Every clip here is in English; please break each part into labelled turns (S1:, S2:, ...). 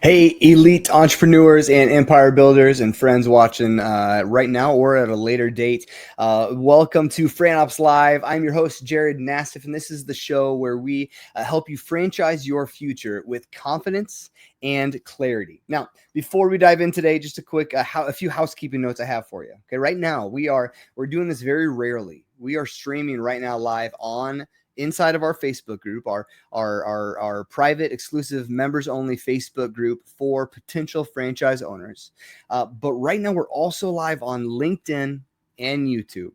S1: Hey, elite entrepreneurs and empire builders and friends watching right now or at a later date. Welcome to Fran Opps Live. I'm your host, Jared Nassif, and this is the show where we help you franchise your future with confidence and clarity. Now, before we dive in today, just a few housekeeping notes I have for you. Okay, right now we're doing this very rarely. We are streaming right now live on inside of our Facebook group, our private, exclusive, members-only Facebook group for potential franchise owners. But right now, we're also live on LinkedIn and YouTube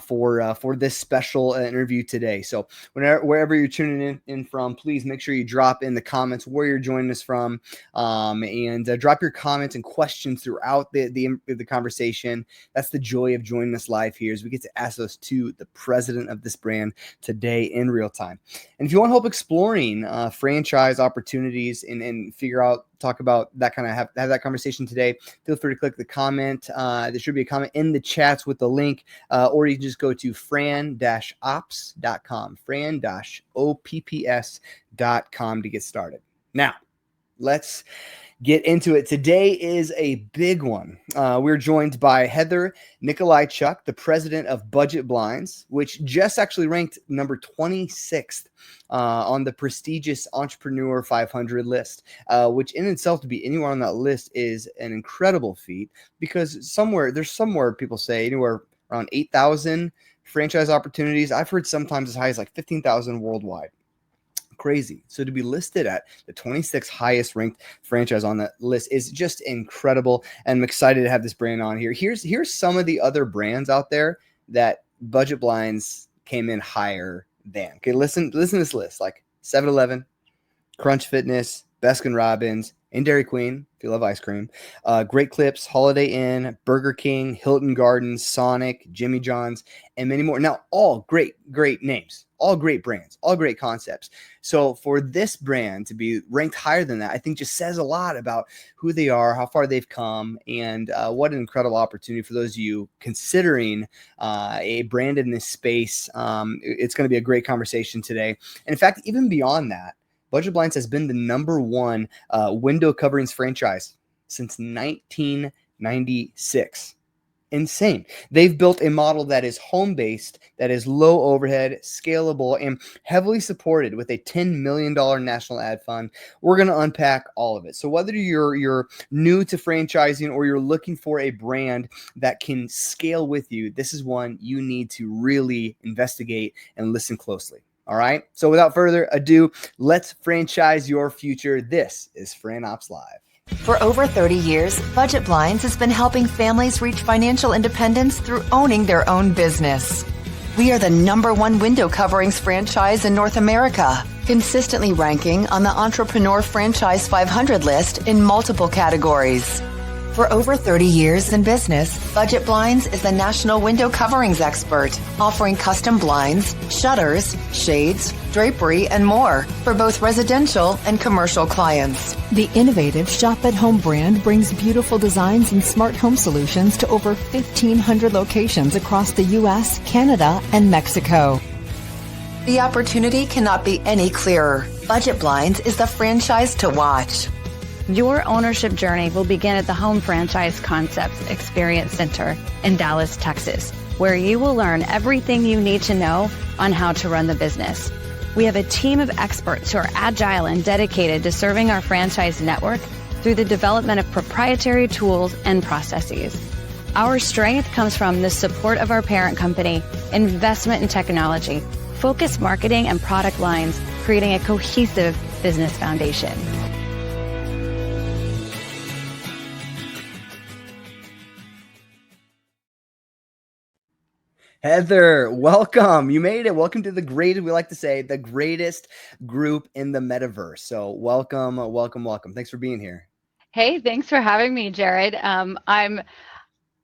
S1: for this special interview today. So wherever you're tuning in from, please make sure you drop in the comments where you're joining us from, and drop your comments and questions throughout the conversation. That's the joy of joining us live here, is we get to ask those to the president of this brand today in real time. And if you want help exploring franchise opportunities and talk about that kind of have that conversation today, feel free to click the comment. There should be a comment in the chats with the link, or you can just go to fran-opps.com, fran-opps.com to get started. Now, let's get into it. Today is a big one. We're joined by Heather Nykolaychuk, the president of Budget Blinds, which just actually ranked number 26th on the prestigious Entrepreneur 500 list, which in itself, to be anywhere on that list is an incredible feat, because there's somewhere people say anywhere around 8,000 franchise opportunities. I've heard sometimes as high as like 15,000 worldwide. Crazy. So to be listed at the 26th highest ranked franchise on that list is just incredible. And I'm excited to have this brand on here. Here's some of the other brands out there that Budget Blinds came in higher than. Okay, listen to this list: like 7-Eleven, Crunch Fitness, Baskin Robbins, and Dairy Queen, if you love ice cream, Great Clips, Holiday Inn, Burger King, Hilton Gardens, Sonic, Jimmy John's, and many more. Now, all great names, all great brands, all great concepts. So for this brand to be ranked higher than that, I think just says a lot about who they are, how far they've come, and what an incredible opportunity for those of you considering a brand in this space. It's going to be a great conversation today. And in fact, even beyond that, Budget Blinds has been the number one window coverings franchise since 1996. Insane. They've built a model that is home-based, that is low overhead, scalable, and heavily supported with a $10 million national ad fund. We're going to unpack all of it. So whether you're new to franchising or you're looking for a brand that can scale with you, this is one you need to really investigate and listen closely. All right. So without further ado, let's franchise your future. This is Fran Opps Live.
S2: For over 30 years, Budget Blinds has been helping families reach financial independence through owning their own business. We are the number one window coverings franchise in North America, consistently ranking on the Entrepreneur Franchise 500 list in multiple categories. For over 30 years in business, Budget Blinds is the national window coverings expert, offering custom blinds, shutters, shades, drapery, and more for both residential and commercial clients.
S3: The innovative Shop at Home brand brings beautiful designs and smart home solutions to over 1,500 locations across the U.S., Canada, and Mexico.
S2: The opportunity cannot be any clearer. Budget Blinds is the franchise to watch.
S4: Your ownership journey will begin at the Home Franchise Concepts Experience Center in Dallas, Texas, where you will learn everything you need to know on how to run the business. We have a team of experts who are agile and dedicated to serving our franchise network through the development of proprietary tools and processes. Our strength comes from the support of our parent company, investment in technology, focused marketing and product lines, creating a cohesive business foundation.
S1: Heather, welcome. You made it. Welcome to we like to say, the greatest group in the metaverse. So welcome. Thanks for being here.
S4: Hey, thanks for having me, Jared. I'm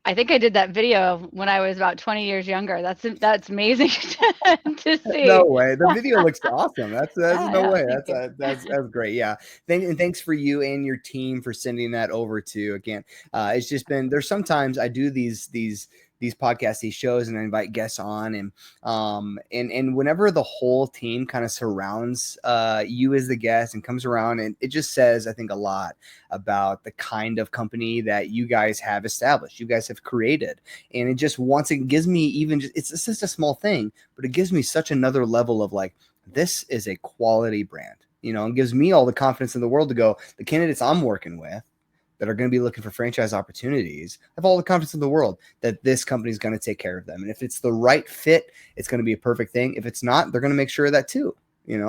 S4: I think I did that video when I was about 20 years younger. That's amazing to
S1: No
S4: see.
S1: way. The video looks awesome. That's no
S4: Yeah,
S1: way.
S4: thank you.
S1: That's great. Yeah. And thanks for you and your team for sending that over to again. It's just been there's sometimes I do these podcasts, these shows, and I invite guests on, and whenever the whole team kind of surrounds you as the guest and comes around, and it just says I think a lot about the kind of company that you guys have established, you guys have created, and it just once it gives me even just it's just a small thing, but it gives me such another level of like this is a quality brand, and gives me all the confidence in the world to go the candidates I'm working with that are going to be looking for franchise opportunities, I have all the confidence in the world that this company is going to take care of them. And if it's the right fit, it's going to be a perfect thing. If it's not, they're going to make sure of that too,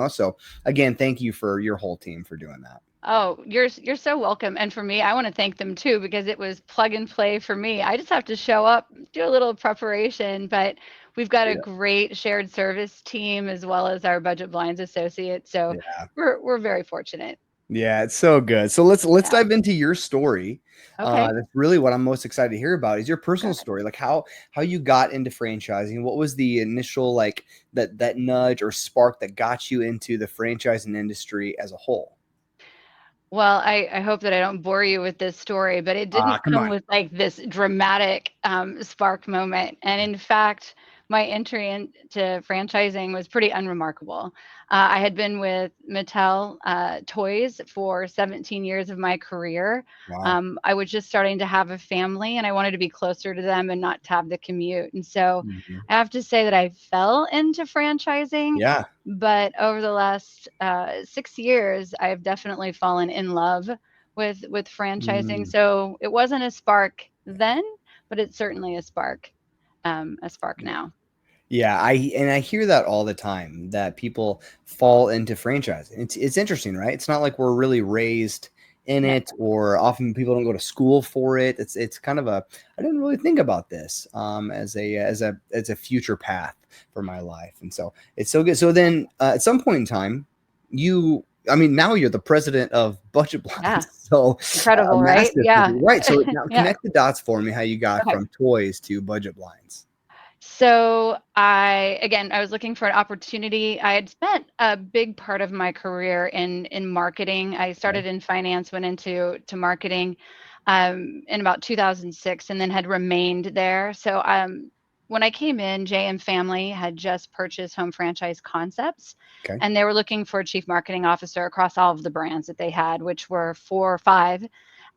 S1: So again, thank you for your whole team for doing that.
S4: Oh, you're so welcome. And for me, I want to thank them too, because it was plug and play for me. I just have to show up, do a little preparation, but we've got a great shared service team as well as our budget blinds associates. So we're very fortunate.
S1: Yeah, it's so good. So let's dive into your story.
S4: Okay.
S1: That's really what I'm most excited to hear about is your personal story, like how you got into franchising. What was the initial like that nudge or spark that got you into the franchising industry as a whole?
S4: Well, I hope that I don't bore you with this story, but it didn't
S1: Come
S4: come
S1: on.
S4: with like this dramatic spark moment. And in fact, my entry into franchising was pretty unremarkable. I had been with Mattel Toys for 17 years of my career.
S1: Wow.
S4: I was just starting to have a family and I wanted to be closer to them and not to have the commute. And so
S1: Mhm.
S4: I have to say that I fell into franchising.
S1: Yeah.
S4: But over the last 6 years, I've definitely fallen in love with franchising.
S1: Mm.
S4: So it wasn't a spark then, but it's certainly a spark now.
S1: Yeah, I hear that all the time that people fall into franchising. It's interesting, right? It's not like we're really raised in
S4: No.
S1: it, or often people don't go to school for it. It's kind of a I didn't really think about this as a future path for my life, and so it's so good. So then at some point in time, now you're the president of Budget Blinds,
S4: Yeah.
S1: so
S4: Incredible, right?
S1: massive,
S4: Yeah.
S1: right? So now
S4: Yeah.
S1: connect the dots for me. How you got
S4: Okay.
S1: from toys to Budget Blinds?
S4: So I was looking for an opportunity. I had spent a big part of my career in marketing. I started in finance, went into marketing in about 2006, and then had remained there. So when I came in, JM Family had just purchased Home Franchise Concepts,
S1: Okay.
S4: and they were looking for a chief marketing officer across all of the brands that they had, which were 4 or 5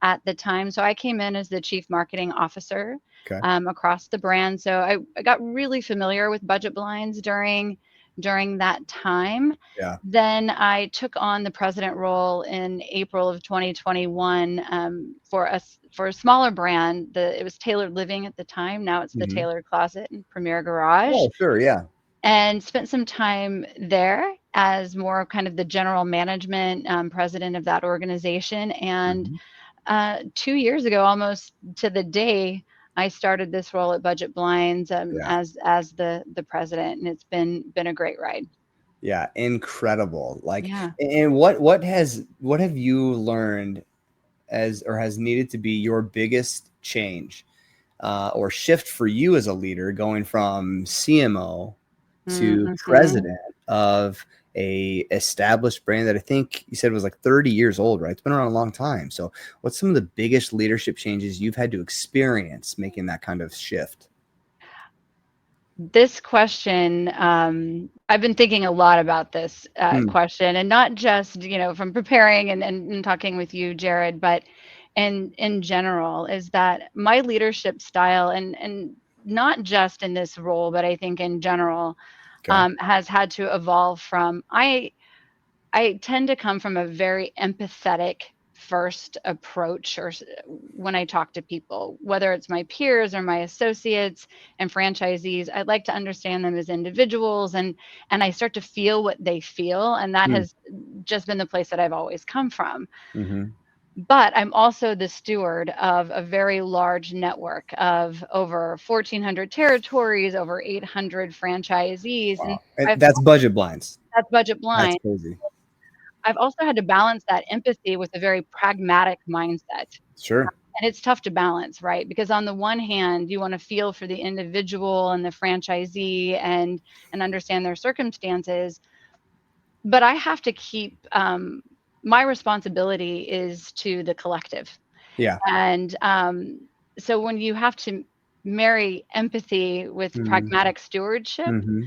S4: at the time. So I came in as the chief marketing officer
S1: Okay.
S4: across the brand. So I got really familiar with budget blinds during that time.
S1: Yeah.
S4: Then I took on the president role in April of 2021 for a smaller brand. It was Tailored Living at the time. Now it's the
S1: Mhm.
S4: Tailored Closet and Premier Garage.
S1: Oh, sure. Yeah.
S4: And spent some time there as more of kind of the general management president of that organization. And
S1: Mhm.
S4: 2 years ago, almost to the day, I started this role at Budget Blinds
S1: Yeah.
S4: as the president, and it's been a great ride.
S1: Yeah. Incredible. Like,
S4: Yeah.
S1: and what have you learned has needed to be your biggest change or shift for you as a leader going from CMO to
S4: Mhm.
S1: president of a established brand that I think you said was like 30 years old, right? It's been around a long time. So what's some of the biggest leadership changes you've had to experience making that kind of shift?
S4: This question, I've been thinking a lot about this
S1: Mm,
S4: question, and not just, from preparing and talking with you, Jared, but in general, is that my leadership style, and not just in this role, but I think in general,
S1: okay.
S4: has had to evolve from I tend to come from a very empathetic first approach when I talk to people, whether it's my peers or my associates and franchisees. I'd like to understand them as individuals, and I start to feel what they feel, and that
S1: Mm,
S4: has just been the place that I've always come from.
S1: mhm.
S4: But I'm also the steward of a very large network of over 1,400 territories, over 800 franchisees, and
S1: Wow. And
S4: I've
S1: that's Budget Blinds.
S4: that's Budget
S1: That's
S4: Blind.
S1: crazy.
S4: I've also had to balance that empathy with a very pragmatic mindset.
S1: Sure.
S4: And it's tough to balance, right? Because on the one hand, you want to feel for the individual and the franchisee and understand their circumstances, but I have to keep my responsibility is to the collective.
S1: Yeah.
S4: And so when you have to marry empathy with
S1: Mm-hmm.
S4: pragmatic stewardship,
S1: Mm-hmm.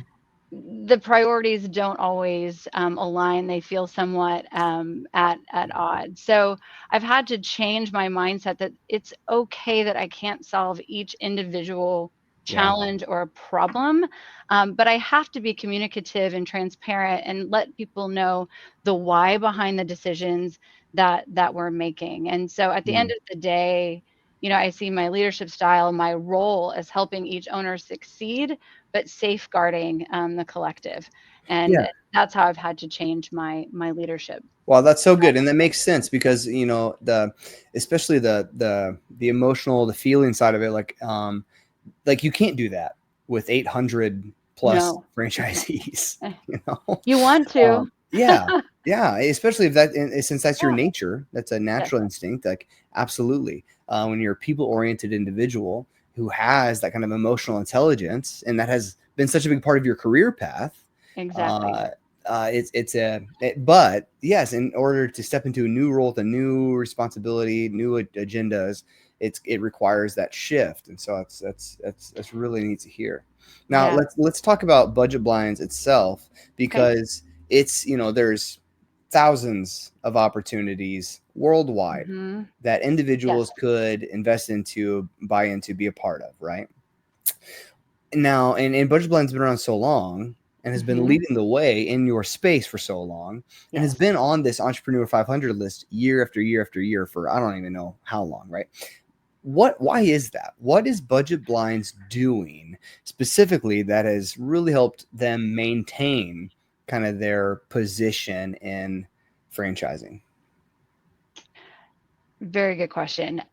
S4: the priorities don't always align. They feel somewhat at odds. So I've had to change my mindset that it's okay that I can't solve each individual
S1: Yeah.
S4: challenge or a problem, but I have to be communicative and transparent and let people know the why behind the decisions that we're making. And so at the end
S1: Mm.
S4: of the day, I see my leadership style, my role as helping each owner succeed, but safeguarding the collective. And
S1: Yeah.
S4: that's how I've had to change my leadership.
S1: Well, that's so good, and that makes sense because especially the emotional, the feeling side of it, like you can't do that with 800 plus
S4: No, no.
S1: franchisees,
S4: Eh,
S1: you know.
S4: You want to.
S1: Yeah, yeah, especially if since that's your
S4: Yeah.
S1: nature, that's a
S4: Yes,
S1: natural instinct. Like, absolutely, when you're a people-oriented individual who has that kind of emotional intelligence, and that has been such a big part of your career path,
S4: exactly.
S1: uh, but yes, in order to step into a new role with a new responsibility, new agendas, it requires that shift, and so that's really neat to hear. Now
S4: Yeah.
S1: let's talk about budget blinds itself,
S4: Okay.
S1: because it's there's thousands of opportunities worldwide
S4: Hmm.
S1: that
S4: Yes.
S1: individuals could invest into, buy into, be a part of, right? Now, and budget blind's been around so long and has been
S4: Hmm.
S1: leading the way in your space for so long, and has
S4: Yes.
S1: been on this Entrepreneur 500 list year after year after year for I don't even know how long, right? Why is that? What is budget blinds doing specifically that has really helped them maintain kind of their position in franchising?
S4: Very good question.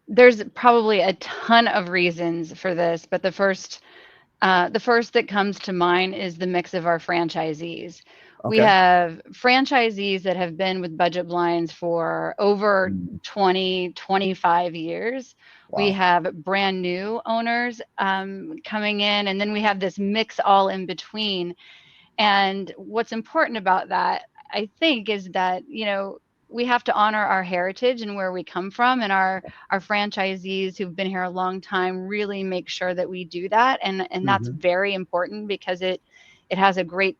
S4: There's probably a ton of reasons for this, but the first that comes to mind is the mix of our franchisees. We
S1: Okay.
S4: have franchisees that have been with Budget Blinds for over
S1: Mm.
S4: 20, 25 years. We
S1: Wow.
S4: have brand new owners coming in, and then we have this mix all in between. And what's important about that, I think, is that, we have to honor our heritage and where we come from, and our franchisees who've been here a long time really make sure that we do that, and that's
S1: Hmm.
S4: very important because it has a great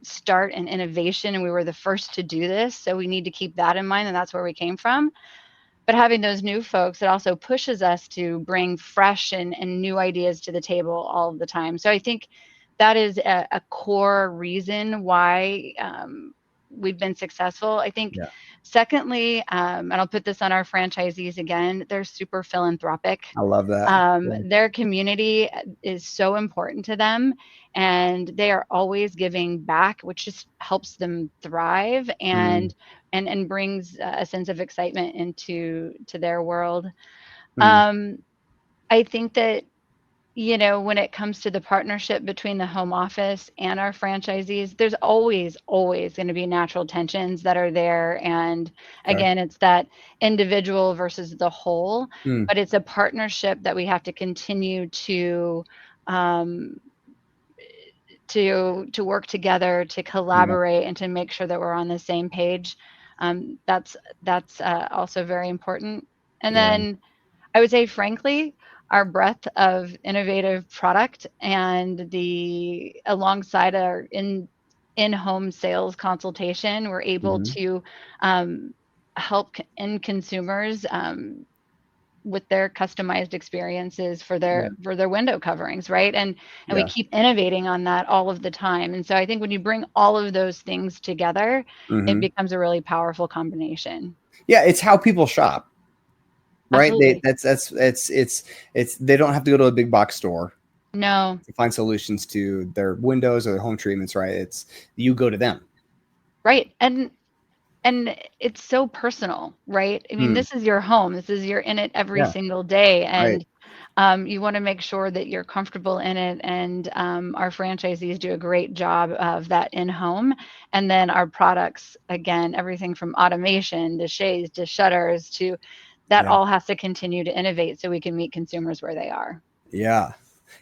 S4: start and innovation, and we were the first to do this, so we need to keep that in mind, and that's where we came from. But having those new folks, it also pushes us to bring fresh and new ideas to the table all of the time. So I think that is a core reason why we've been successful. I think,
S1: Yeah,
S4: secondly, and I'll put this on our franchisees again, they're super philanthropic.
S1: I love that. Yeah.
S4: Their community is so important to them, and they are always giving back, which just helps them thrive
S1: Mm,
S4: and brings a sense of excitement into their world.
S1: mm,
S4: Um, I think that, when it comes to the partnership between the home office and our franchisees, there's always going to be natural tensions that are there. And
S1: okay.
S4: again, it's that individual versus the whole,
S1: Mm,
S4: but it's a partnership that we have to continue um, to work together, to
S1: yeah,
S4: collaborate, and to make sure that we're on the same page. That's also very important. And
S1: yeah.
S4: then I would say, frankly, our breadth of innovative product and the alongside our in-home sales consultation, we're able
S1: Mhm.
S4: to um, help end consumers with their customized experiences for
S1: Yeah,
S4: their window coverings, right? And we
S1: yeah.
S4: keep innovating on that all of the time. And so I think when you bring all of those things together, it
S1: Mhm.
S4: becomes a really powerful combination.
S1: Yeah, it's how people shop, right? They
S4: Absolutely.
S1: that's it's they don't have to go to a big box store
S4: No.
S1: to find solutions to their windows or their home treatments, right? It's you go to them.
S4: Right. And it's so personal, right? I mean,
S1: Mm,
S4: this is your home. You're in it every
S1: yeah,
S4: single day,
S1: right.
S4: and you want to make sure that you're comfortable in it. And our franchisees do a great job of that in home. And then our products, again, everything from automation to shades to shutters to that
S1: Yeah.
S4: all has to continue to innovate so we can meet consumers where they are.
S1: Yeah.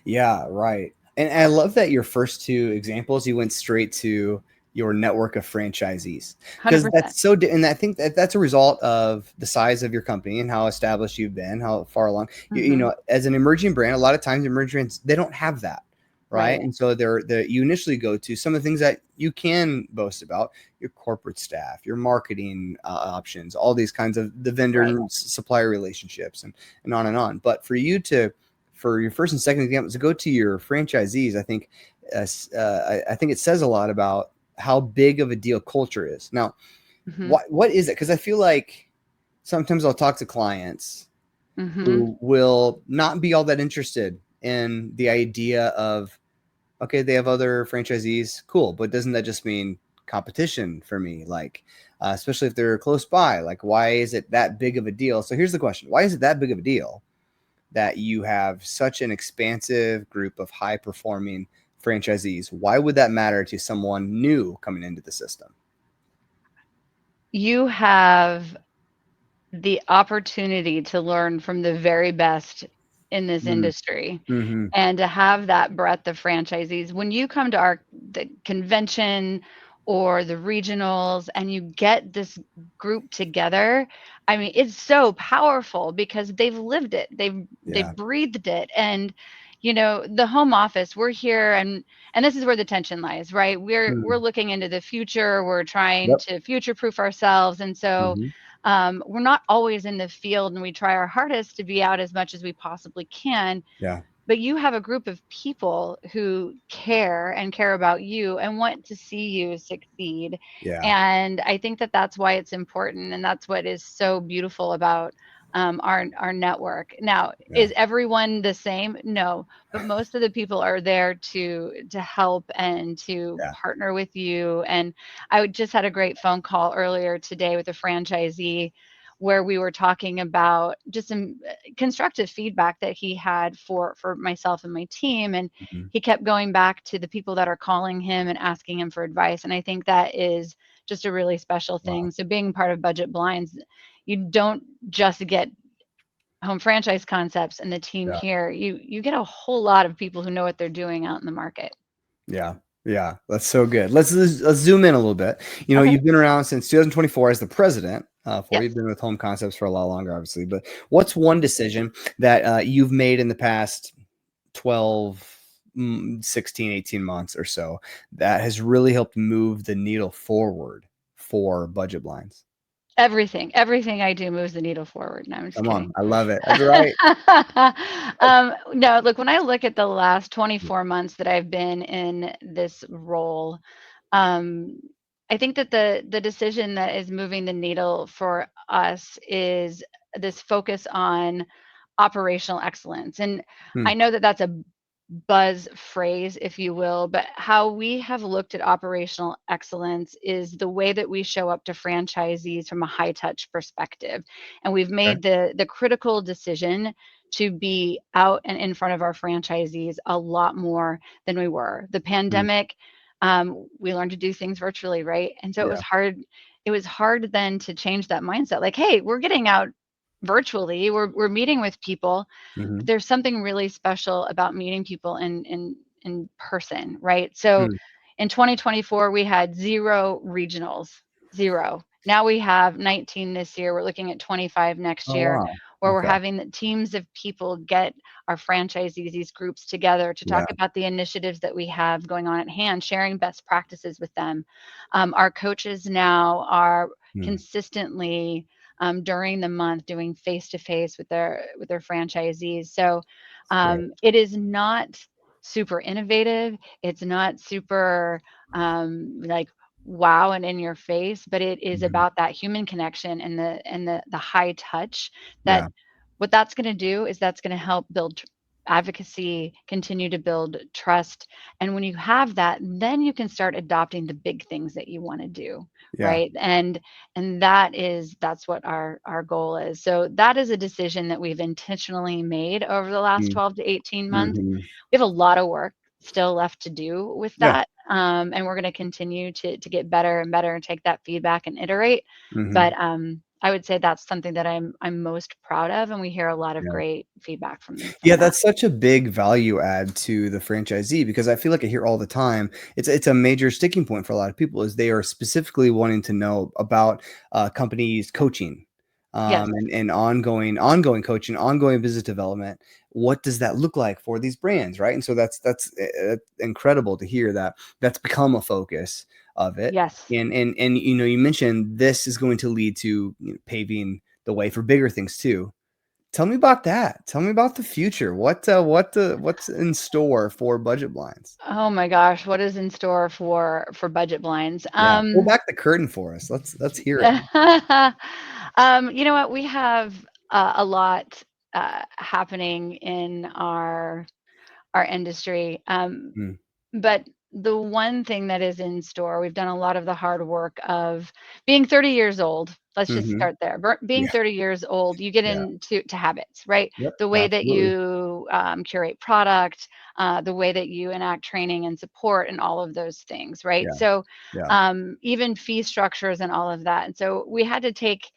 S1: Yeah. Right. And I love that your first two examples, you went straight to your network of franchisees, because
S4: 100%.
S1: that's so, and I think that that's a result of the size of your company and how established you've been, how far along, you
S4: Hmm.
S1: know, as an emerging brand, a lot of times emerging brands, they don't have that. Right.
S4: Right.
S1: And so you initially go to some of the things that you can boast about: your corporate staff, your marketing options, all these kinds of the vendor
S4: Right.
S1: and supplier relationships, and on and on. But for you to, for your first and second examples, to go to your franchisees, I think, I think it says a lot about how big of a deal culture is. Now,
S4: Hmm.
S1: what is it? Because I feel like sometimes I'll talk to clients
S4: Hmm.
S1: who will not be all that interested in the idea of, okay, they have other franchisees, cool, but doesn't that just mean competition for me? Like, especially if they're close by, like, why is it that big of a deal? So here's the question: why is it that big of a deal that you have such an expansive group of high performing franchisees? Why would that matter to someone new coming into the system?
S4: You have the opportunity to learn from the very best in this
S1: Mm,
S4: industry,
S1: mm-hmm.
S4: and to have that breadth of franchisees. When you come to our the convention or the regionals and you get this group together, I mean, it's so powerful because they've lived it. They've
S1: Yeah.
S4: breathed it. And the home office, we're here, and this is where the tension lies, right? We're
S1: Mm.
S4: looking into the future. We're trying
S1: Yep.
S4: to future proof ourselves. And so
S1: Mm-hmm.
S4: we're not always in the field, and we try our hardest to be out as much as we possibly can.
S1: Yeah.
S4: But you have a group of people who care about you and want to see you succeed.
S1: Yeah.
S4: And I think that that's why it's important. And that's what is so beautiful about our network. Now,
S1: Yeah.
S4: is everyone the same? No, but most of the people are there to help and to
S1: Yeah.
S4: partner with you. And just had a great phone call earlier today with a franchisee where we were talking about just some constructive feedback that he had for myself and my team. And
S1: Mm-hmm.
S4: he kept going back to the people that are calling him and asking him for advice. And I think that is just a really special
S1: Wow.
S4: thing. So being part of Budget Blinds, you don't just get home franchise concepts and the team
S1: Yeah.
S4: here. You get a whole lot of people who know what they're doing out in the market.
S1: Yeah. Yeah. That's so good. Let's zoom in a little bit. You know,
S4: Okay.
S1: you've been around since 2024 as the president. You've
S4: Yes.
S1: been with Home Concepts for a lot longer, obviously. But what's one decision that you've made in the past 12, 16, 18 months or so that has really helped move the needle forward for budget blinds?
S4: Everything I do moves the needle forward. No, I'm just
S1: Come on.
S4: kidding.
S1: I love it. That's right.
S4: No, look, when I look at the last 24 months that I've been in this role, um, I think that the decision that is moving the needle for us is this focus on operational excellence. And
S1: Hmm.
S4: I know that that's a buzz phrase, if you will, but how we have looked at operational excellence is the way that we show up to franchisees from a high touch perspective. And we've
S1: Okay.
S4: made the critical decision to be out and in front of our franchisees a lot more than we were. The
S1: Hmm.
S4: pandemic, we learned to do things virtually, right? And so it was
S1: Yeah.
S4: hard. It was hard then to change that mindset. Like, hey, we're getting out virtually. We're meeting with people,
S1: Hmm.
S4: there's something really special about meeting people in person, right? So
S1: Hmm.
S4: in 2024 we had 0 regionals, 0. Now we have 19 this year. We're looking at 25 next
S1: Oh,
S4: year,
S1: wow.
S4: where we're
S1: Okay.
S4: having the teams of people get our franchisees, these groups together to talk
S1: Yeah.
S4: about the initiatives that we have going on at hand, sharing best practices with them. Our coaches now are
S1: Hmm.
S4: consistently during the month doing face to face with their franchisees. So
S1: Great.
S4: it is not super innovative. It's not super like wow and in your face, but it is
S1: Mhm.
S4: about that human connection and the high touch. That
S1: Yeah.
S4: what that's going to do is that's going to help build advocacy, continue to build trust. And when you have that, then you can start adopting the big things that you want to do,
S1: Yeah.
S4: right? And that's what our goal is. So that is a decision that we've intentionally made over the last
S1: Mm.
S4: 12 to 18 months.
S1: Mhm.
S4: We have a lot of work still left to do with
S1: Yeah.
S4: that. And we're going to continue to get better and better and take that feedback and iterate.
S1: Mhm.
S4: But I would say that's something that I'm most proud of, and we hear a lot of
S1: Yeah.
S4: great feedback from
S1: Yeah,
S4: that.
S1: that's such a big value add to the franchisee because I feel like I hear all the time. It's a major sticking point for a lot of people is they are specifically wanting to know about companies coaching,
S4: Yes,
S1: and ongoing coaching, ongoing business development. What does that look like for these brands, right? And so that's incredible to hear that that's become a focus of it.
S4: yes.
S1: And you mentioned this is going to lead to paving the way for bigger things too. Tell me about that. Tell me about the future. What's in store for budget blinds?
S4: Oh my gosh, what is in store for budget blinds?
S1: Yeah, pull back the curtain for us. Let's hear it.
S4: You know what? We have a lot happening in our industry.
S1: Mm,
S4: But the one thing that is in store, we've done a lot of the hard work of being 30 years old. Let's just
S1: mhm.
S4: start there. Being
S1: Yeah,
S4: 30 years old, you get
S1: yeah.
S4: into habits, right?
S1: Yep,
S4: The way that
S1: absolutely.
S4: you curate product, the way that you enact training and support, and all of those things, right?
S1: Yeah,
S4: So
S1: yeah.
S4: even fee structures and all of that. And so we had to take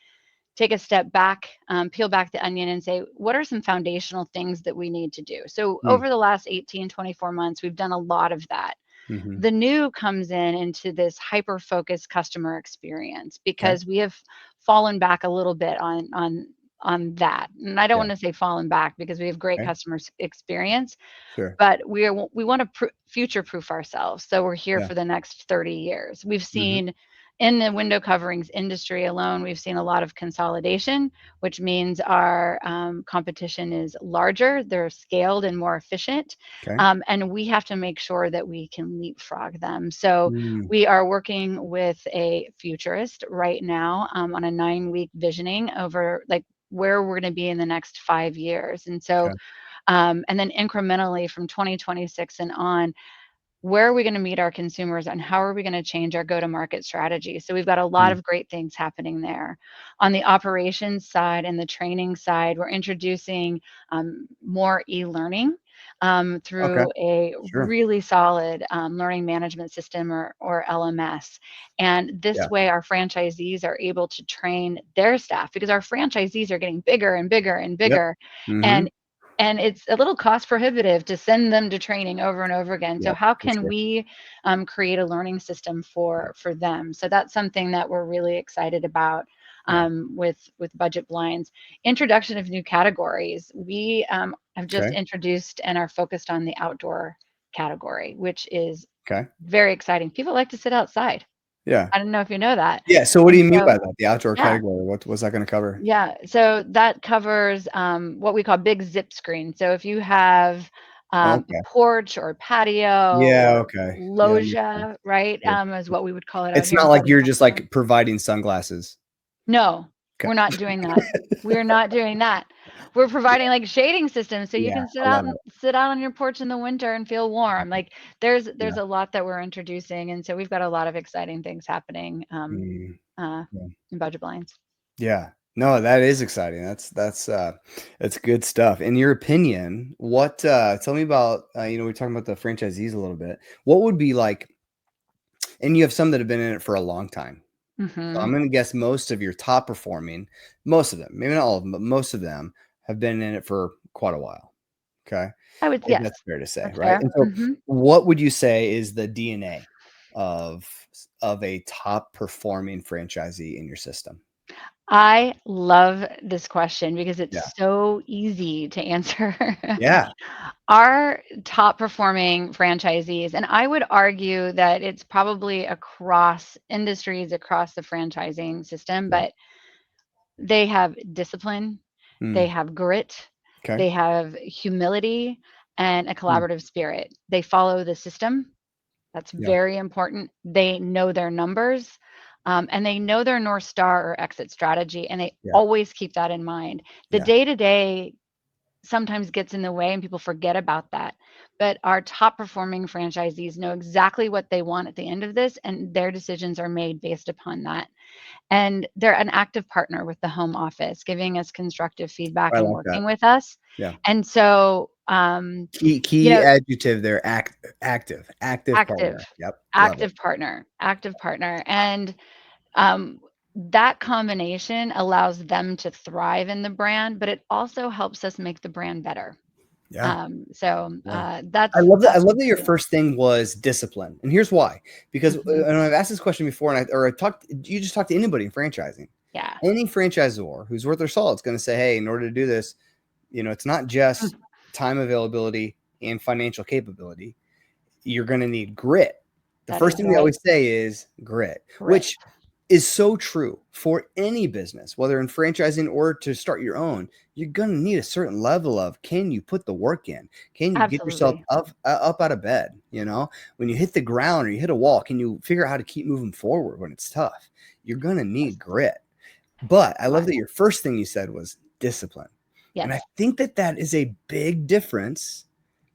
S4: a step back, peel back the onion and say, what are some foundational things that we need to do? So
S1: Mm,
S4: over the last 18, 24 months, we've done a lot of that.
S1: mhm.
S4: The new comes into this hyper focused customer experience
S1: Okay.
S4: because we have fallen back a little bit on that. And I don't
S1: Yeah,
S4: want to say fallen back because we have great
S1: okay.
S4: customer experience,
S1: Sure.
S4: but we want to future proof ourselves. So we're here
S1: Yeah.
S4: for the next 30 years. We've
S1: Mhm.
S4: seen in the window coverings industry alone, we've seen a lot of consolidation, which means our competition is larger, they're scaled and more efficient,
S1: Okay.
S4: and we have to make sure that we can leapfrog them. So
S1: Mm,
S4: we are working with a futurist right now on a 9-week visioning over like where we're going to be in the next 5 years. And so
S1: okay.
S4: and then incrementally from 2026 and on, where are we going to meet our consumers and how are we going to change our go to market strategy? So we've got a lot
S1: Mm,
S4: of great things happening there. On the operations side and the training side, we're introducing more e-learning
S1: okay.
S4: through a
S1: Sure.
S4: really solid learning management system or LMS. And
S1: Yeah.
S4: this way, our franchisees are able to train their staff because our franchisees are getting bigger and bigger and
S1: Yep.
S4: bigger.
S1: Mhm.
S4: And it's a little cost prohibitive to send them to training over and over again. So
S1: Yep,
S4: how
S1: for
S4: can
S1: sure.
S4: we create a learning system
S1: Yeah.
S4: for them? So that's something that we're really excited about
S1: Yeah.
S4: with budget blinds. Introduction of new categories. We have just
S1: Okay.
S4: introduced and are focused on the outdoor category, which is
S1: Okay.
S4: very exciting. People like to sit outside.
S1: Yeah.
S4: I don't know if you know that.
S1: Yeah, so what do
S4: And
S1: you mean
S4: so,
S1: by that? The outdoor
S4: yeah,
S1: category? What's that gonna cover?
S4: yeah, so that covers what we call big zip screen. So if you have a
S1: Okay.
S4: porch or patio
S1: Yeah,
S4: or
S1: okay. Yeah, that makes sense.
S4: loggia, right,
S1: Sure.
S4: is what we would call it out
S1: It's
S4: here
S1: not
S4: in
S1: like
S4: Southern
S1: you're just,
S4: California.
S1: like, providing sunglasses.
S4: No,
S1: Okay.
S4: we're not doing that. We're not doing that. We're providing like shading systems so you
S1: Yeah,
S4: can
S1: I love it.
S4: sit out on your porch in the winter and feel warm. Like
S1: Yeah.
S4: there's a lot that we're introducing, and so we've got a lot of exciting things happening
S1: Mm,
S4: uh,
S1: yeah.
S4: in budget blinds.
S1: Yeah. No, that is exciting. That's good stuff. In your opinion, tell me about, we're talking about the franchisees a little bit. What would be like and you have some that have been in it for a long time. So I'm
S4: Hmm.
S1: gonna guess most of your top performing, most of them, maybe not all of them, but most of them have been in it for quite a while. Okay.
S4: I would,
S1: I think
S4: yes,
S1: that's fair to say,
S4: that's
S1: right?
S4: fair.
S1: And so
S4: Hmm.
S1: what would you say is the DNA of a top performing franchisee in your system?
S4: I love this question because
S1: Yeah.
S4: it's so easy to answer.
S1: Yeah.
S4: Our top performing franchisees, and I would argue that it's probably across industries, across the franchising system,
S1: Yeah.
S4: but they have discipline, they
S1: Mm,
S4: have grit,
S1: okay.
S4: they have humility, and a
S1: Mm,
S4: collaborative spirit. They follow the system. That's
S1: yeah.
S4: very important. They know their numbers, and they know their North Star or exit strategy, and they
S1: Yeah.
S4: always keep that in mind. The
S1: Yeah.
S4: day to day sometimes gets in the way, and people forget about that. But our top performing franchisees know exactly what they want at the end of this, and their decisions are made based upon that. And they're an active partner with the home office, giving us constructive feedback
S1: I
S4: and
S1: like that.
S4: working with us.
S1: Yeah.
S4: And so, you
S1: Key
S4: know,
S1: adjective there, active
S4: active,
S1: partner. Yep. Love it.
S4: active partner, and um, that combination allows them to thrive in the brand, but it also helps us make the brand better.
S1: Yeah. Yeah.
S4: That's
S1: I
S4: that's
S1: love that your
S4: really
S1: first thing was discipline. And here's why. Because
S4: hmm
S1: and I've asked this question before, and I talked, you just talked to anybody in franchising.
S4: yeah.
S1: Any franchisor who's worth their salt is going to say, hey, in order to do this, it's not just time availability and financial capability. You're going to need grit. The
S4: That
S1: first
S4: is
S1: thing they
S4: right.
S1: always say is grit,
S4: Grit.
S1: which is so true for any business, whether in franchising or to start your own. You're going to need a certain level of, can you put the work in? Can you get yourself
S4: Absolutely.
S1: up out of bed? When you hit the ground or you hit a wall, can you figure out how to keep moving forward when it's tough? You're going to
S4: Yes.
S1: need grit. But I
S4: You
S1: love
S4: are.
S1: that your first thing you said was discipline. And I
S4: Yes.
S1: think that is a big difference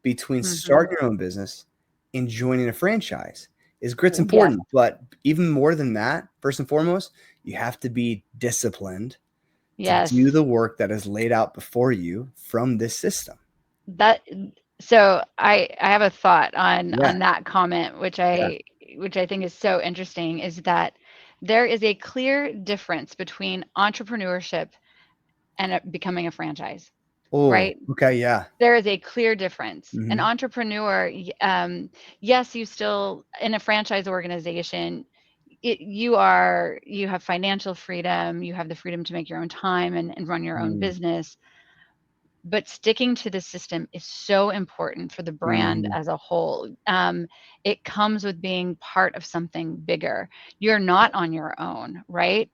S1: between
S4: hmm
S1: starting your own business and joining a franchise. Is grit's
S4: Yes.
S1: important, but even more than that, first and foremost, you have to be disciplined to do
S4: Yes.
S1: the work that is laid out before you from this system.
S4: That so I have a thought
S1: Yeah,
S4: on that comment,
S1: yeah.
S4: which I think is so interesting, is that there is a clear difference between entrepreneurship and becoming a franchise,
S1: Oh,
S4: right?
S1: okay, yeah.
S4: There is a clear difference. An
S1: Mhm.
S4: entrepreneur, yes, you still in a franchise organization, you have financial freedom, you have the freedom to make your own time and run your own
S1: Mm,
S4: business, but sticking to the system is so important for the brand
S1: mhm.
S4: as a whole. It comes with being part of something bigger. You're not on your own, right?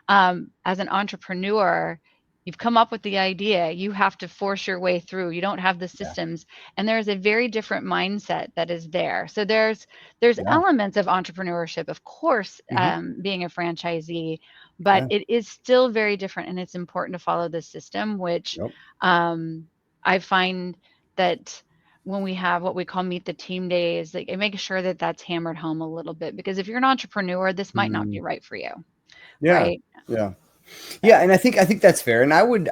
S4: As an entrepreneur, you've come up with the idea. You have to force your way through. You don't have the
S1: Yeah,
S4: systems, and there's a very different mindset that is there. So there's
S1: yeah.
S4: elements of entrepreneurship, of course,
S1: Mhm.
S4: being a franchisee, but
S1: Yeah,
S4: it is still very different, and it's important to follow the system, which
S1: yep.
S4: um, I find that when we have what we call meet the team days, like I make sure that that's hammered home a little bit because if you're an entrepreneur, this might not
S1: Mm,
S4: be right for you,
S1: yeah,
S4: right?
S1: yeah. Yeah,
S4: So
S1: and I think that's fair. And I would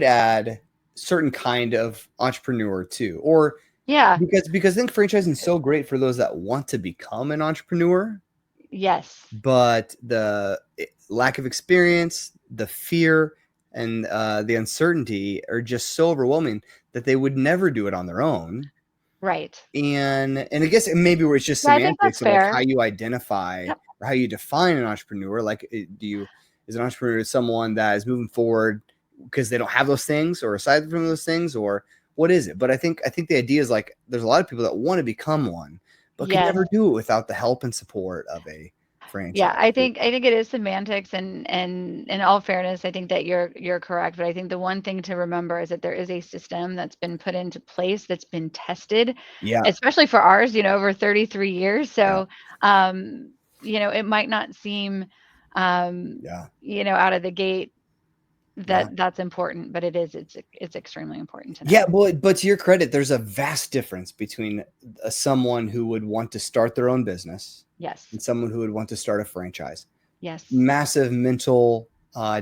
S1: add certain kind of entrepreneur too. Or
S4: yeah,
S1: because I think franchising is so great for those that want to become an entrepreneur,
S4: yes,
S1: but the lack of experience, the fear, and the uncertainty are just so overwhelming that they would never do it on their own.
S4: right.
S1: And I guess maybe where it's just
S4: Yeah, I think that's
S1: semantics of like how
S4: fair.
S1: you identify
S4: Yep.
S1: or how you define an entrepreneur. Like, is an entrepreneur someone that is moving forward because they don't have those things, or aside from those things, or what is it? But I think the idea is like there's a lot of people that want to become one, but could
S4: Yes.
S1: never do it without the help and support of a
S4: Yeah,
S1: franchise.
S4: I think it is semantics and in all fairness, I think that you're correct, but I think the one thing to remember is that there is a system that's been put into place that's been tested,
S1: Yeah,
S4: especially for ours, over 33 years.
S1: yeah,
S4: So, it might not seem um,
S1: yeah.
S4: out of the gate
S1: Yeah.
S4: that that's important, but it's extremely important to
S1: Yeah,
S4: know.
S1: but to your credit, there's a vast difference between someone who would want to start their own business
S4: Yes.
S1: and someone who would want to start a franchise.
S4: Yes.
S1: Massive mental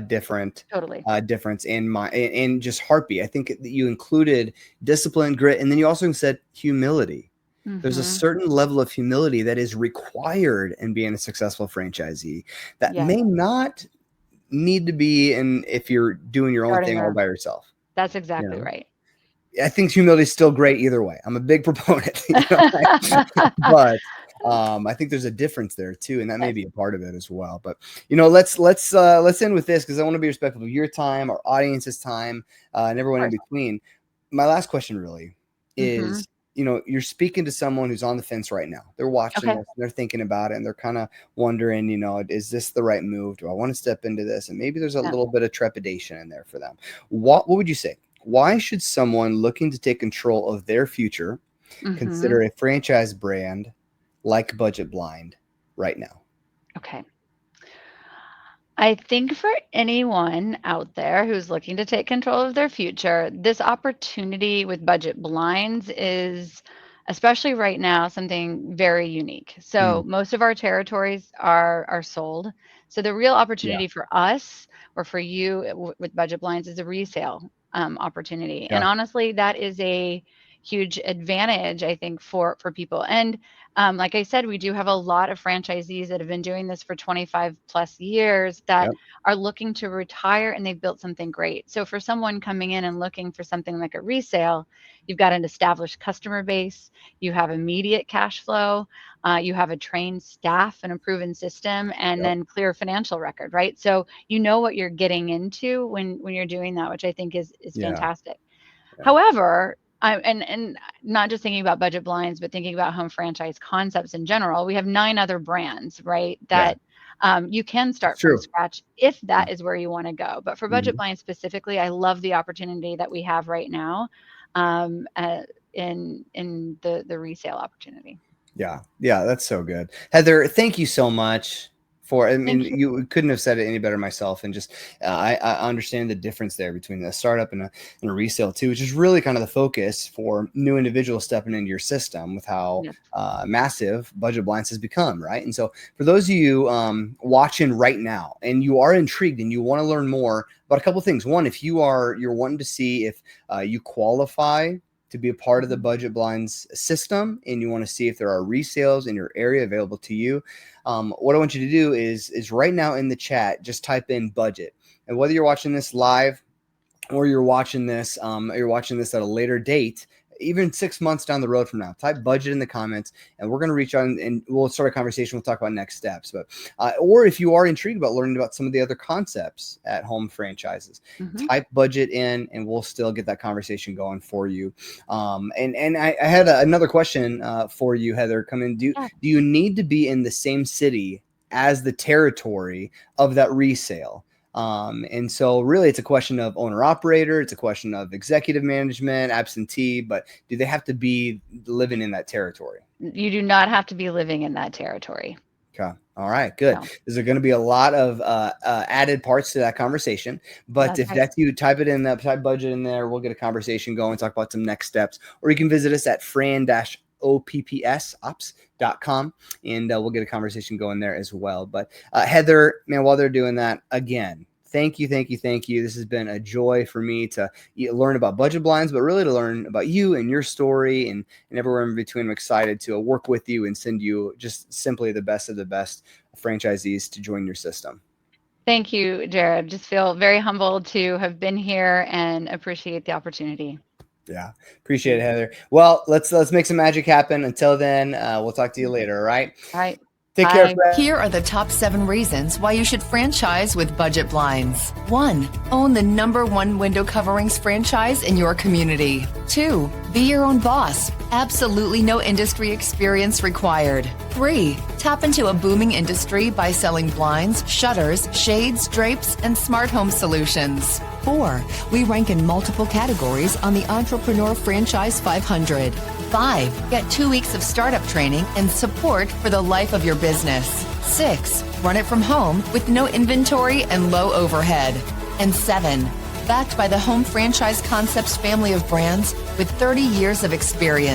S1: different
S4: Totally.
S1: difference in my and just heartbeat. I think that you included discipline, grit, and then you also said humility. There's a
S4: Mhm.
S1: certain level of humility that is required in being a successful franchisee that
S4: Yes.
S1: may not need to be in if you're doing your own
S4: Starting
S1: thing all
S4: your
S1: by yourself.
S4: That's
S1: You
S4: exactly
S1: know,
S4: right.
S1: I think humility is still great either way. I'm a big proponent, but I think there's a difference there too, and that may
S4: Yes.
S1: be a part of it as well. But let's end with this because I want to be respectful of your time, our audience's time, and
S4: Of
S1: everyone in
S4: course.
S1: between. My last question really
S4: Mhm.
S1: is, you're speaking to someone who's on the fence right now. They're watching
S4: Okay.
S1: this, they're thinking about it, and they're kind of wondering, is this the right move? Do I want to step into this? And maybe there's a
S4: Yeah.
S1: little bit of trepidation in there for them. What would you say? Why should someone looking to take control of their future
S4: Mhm.
S1: consider a franchise brand like Budget Blind right now?
S4: Okay. I think for anyone out there who's looking to take control of their future, this opportunity with budget blinds is, especially right now, something very unique. So
S1: Mm,
S4: most of our territories are sold. So the real
S1: yeah,
S4: opportunity for us or for you with budget blinds is a resale opportunity. And
S1: yeah,
S4: honestly, that is huge advantage, I think, for people. And like I said, we do have a lot of franchisees that have been doing this for 25 plus years that
S1: Yep.
S4: are looking to retire, and they've built something great. So for someone coming in and looking for something like a resale, you've got an established customer base, you have immediate cash flow, you have a trained staff and a proven system, and
S1: Yep.
S4: then clear financial record, right? So you know what you're getting into when you're doing that, which I think is
S1: Yeah.
S4: fantastic.
S1: Yeah.
S4: However, and not just thinking about budget blinds, but thinking about home franchise concepts in general, we have 9 other brands, right?
S1: Yeah.
S4: That you can
S1: It's
S4: start from
S1: true.
S4: scratch if
S1: Yeah.
S4: that is where you want to go. But for budget
S1: Mhm.
S4: blinds specifically, I love the opportunity that we have right now um, uh, in the resale opportunity.
S1: Yeah. Yeah. That's so good. Heather, thank you so much for, I mean,
S4: Thank you.
S1: you couldn't have said it any better myself. And just, I understand the difference there between a startup and a resale too, which is really kind of the focus for new individuals stepping into your system with how
S4: Yes.
S1: massive Budget Blinds has become. Right. And so for those of you watching right now and you are intrigued and you want to learn more about a couple of things. One, if you're wanting to see if you qualify to be a part of the Budget Blinds system and you want to see if there are resales in your area available to you, what I want you to do is right now in the chat, just type in budget. And whether you're watching this live or you're watching this at a later date, even 6 months down the road from now, type budget in the comments and we're going to reach out and we'll start a conversation. We'll talk about next steps. But or if you are intrigued about learning about some of the other concepts at home franchises, type budget in and we'll still get that conversation going for you. And I had another question for you, Heather, come in. Do you need to be in the same city as the territory of that resale? And so really it's a question of owner operator. It's a question of executive management, absentee, but do they have to be living in that territory?
S4: You do not have to be living in that territory.
S1: Okay. All right, good.
S4: No.
S1: There's going to be a lot of added parts to that conversation, but if that's you, type it in, type budget in there. We'll get a conversation going, talk about some next steps, or you can visit us at Fran-Opps.com and we'll get a conversation going there as well. But Heather, man, while they're doing that, again, thank you. This has been a joy for me to learn about Budget Blinds, but really to learn about you and your story and everywhere in between. I'm excited to work with you and send you just simply the best of the best franchisees to join your system.
S4: Thank you, Jared. Just feel very humbled to have been here and appreciate the opportunity.
S1: Yeah, appreciate it, Heather. Well, let's make some magic happen. Until then, we'll talk to you later. All right.
S4: All right.
S1: Take care.
S2: Here are the top 7 reasons why you should franchise with Budget Blinds. 1. Own the #1 window coverings franchise in your community. 2. Be your own boss. Absolutely no industry experience required. 3. Tap into a booming industry by selling blinds, shutters, shades, drapes, and smart home solutions.
S3: 4. We rank in multiple categories on the Entrepreneur Franchise 500.
S2: 5. Get 2 weeks of startup training and support for the life of your business. 6. Run it from home with no inventory and low overhead. And 7. Backed by the Home Franchise Concepts family of brands with 30 years of experience.